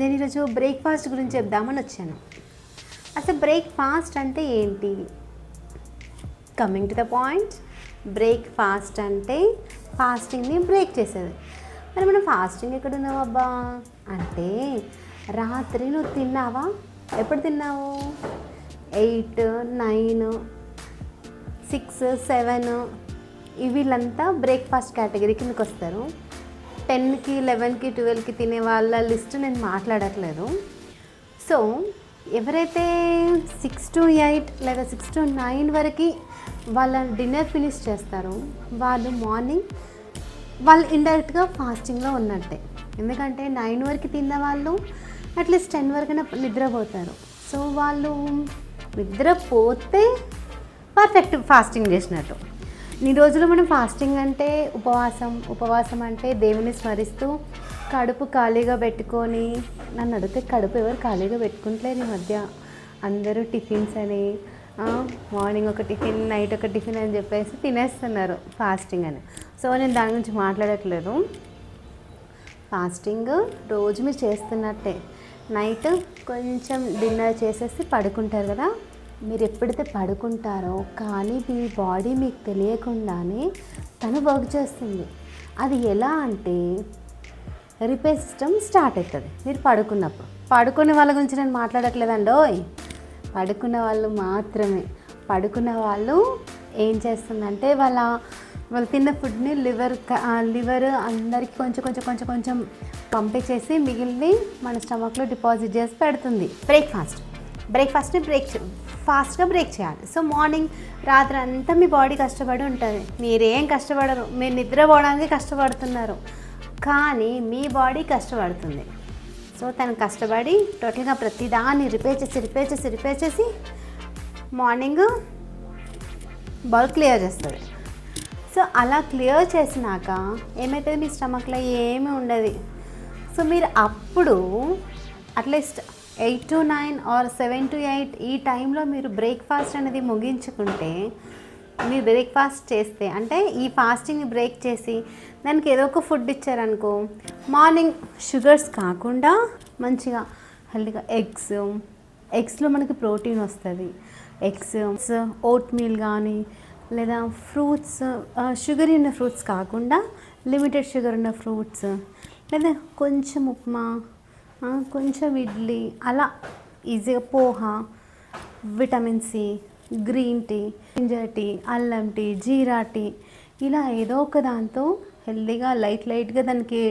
నేను ఈరోజు బ్రేక్ఫాస్ట్ గురించి చెప్దామని వచ్చాను. అసలు బ్రేక్ఫాస్ట్ అంటే ఏంటి? Coming to the point, breakfast అంటే ఫాస్టింగ్ని బ్రేక్ చేసేది. మరి మనం ఫాస్టింగ్ ఎక్కడ ఉన్నావు అబ్బా అంటే, రాత్రి నువ్వు తిన్నావా? ఎప్పుడు తిన్నావు? 8, 9, 6, 7 వీళ్ళంతా బ్రేక్ఫాస్ట్ కేటగిరీ కిందకి వస్తారు. 10కి, 11కి, 12కి తినే వాళ్ళ లిస్ట్ నేను మాట్లాడట్లేదు. సో ఎవరైతే 6 to 8 లేదా 6 to 9 వరకు వాళ్ళ డిన్నర్ ఫినిష్ చేస్తారో వాళ్ళు మార్నింగ్ వాళ్ళు ఇండైరెక్ట్గా ఫాస్టింగ్లో ఉన్నట్టే. ఎందుకంటే 9 వరకు తిన్న వాళ్ళు అట్లీస్ట్ 10 వరకైనా నిద్రపోతారు. సో వాళ్ళు నిద్రపోతే పర్ఫెక్ట్ ఫాస్టింగ్ చేసినట్టు. ఈ రోజులో మనం ఫాస్టింగ్ అంటే ఉపవాసం అంటే దేవుని స్మరిస్తూ కడుపు ఖాళీగా పెట్టుకొని, నన్ను అడిగితే కడుపు ఎవరు ఖాళీగా పెట్టుకుంటలేరు ఈ మధ్య. అందరూ టిఫిన్స్ అని, మార్నింగ్ ఒక టిఫిన్, నైట్ ఒక టిఫిన్ అని చెప్పేసి తినేస్తున్నారు ఫాస్టింగ్ అని. సో నేను దాని గురించి మాట్లాడట్లేదు. ఫాస్టింగ్ రోజు మీరు చేస్తున్నట్టే. నైట్ కొంచెం డిన్నర్ చేసేసి పడుకుంటారు కదా. మీరు ఎప్పుడైతే పడుకుంటారో కానీ మీ బాడీ మీకు తెలియకుండానే తను వర్క్ చేస్తుంది. అది ఎలా అంటే రిపేర్ సిస్టమ్ స్టార్ట్ అవుతుంది మీరు పడుకున్నప్పుడు. పడుకునే వాళ్ళ గురించి నేను మాట్లాడట్లేదండోయ్, పడుకున్న వాళ్ళు మాత్రమే. పడుకున్న వాళ్ళు ఏం చేస్తుందంటే వాళ్ళు తిన్న ఫుడ్ని లివర్ అందరికి కొంచెం పంపించేసి మిగిలిని మన స్టమక్లో డిపాజిట్ చేసి పెడుతుంది. బ్రేక్ఫాస్ట్ని ఫాస్ట్గా బ్రేక్ చేయాలి. సో మార్నింగ్ రాత్రి అంతా మీ బాడీ కష్టపడి ఉంటుంది. మీరేం కష్టపడరు, మీరు నిద్రపోవడానికి కష్టపడుతున్నారు, కానీ మీ బాడీ కష్టపడుతుంది. సో తను కష్టపడి టోటల్గా ప్రతిదాన్ని రిపేర్ చేసి మార్నింగ్ బౌల్ క్లియర్ చేస్తుంది. సో అలా క్లియర్ చేసినాక ఏమవుతుంది, మీ స్టమక్లో ఏమీ ఉండదు. సో మీరు అప్పుడు అట్లీస్ట్ 8 to 9 ఆర్ 7 to 8 ఈ టైంలో మీరు బ్రేక్ఫాస్ట్ అనేది ముగించుకుంటే, మీరు బ్రేక్ఫాస్ట్ చేస్తే అంటే ఈ ఫాస్టింగ్ని బ్రేక్ చేసి దానికి ఏదో ఒక ఫుడ్ ఇచ్చారనుకో, మార్నింగ్ షుగర్స్ కాకుండా మంచిగా హెల్తీగా ఎగ్స్లో మనకి ప్రోటీన్ వస్తుంది. ఎగ్స్, ఓట్ మీల్ కానీ లేదా ఫ్రూట్స్, షుగర్ ఉన్న ఫ్రూట్స్ కాకుండా లిమిటెడ్ షుగర్ ఉన్న ఫ్రూట్స్, లేదా కొంచెం ఉప్మా, కొంచెం ఇడ్లీ, అలా ఈజీగా poha, vitamin C, green tea, ginger tea, అల్లం టీ, జీరా టీ, ఇలా ఏదో ఒక దాంతో హెల్దీగా లైట్గా దానికి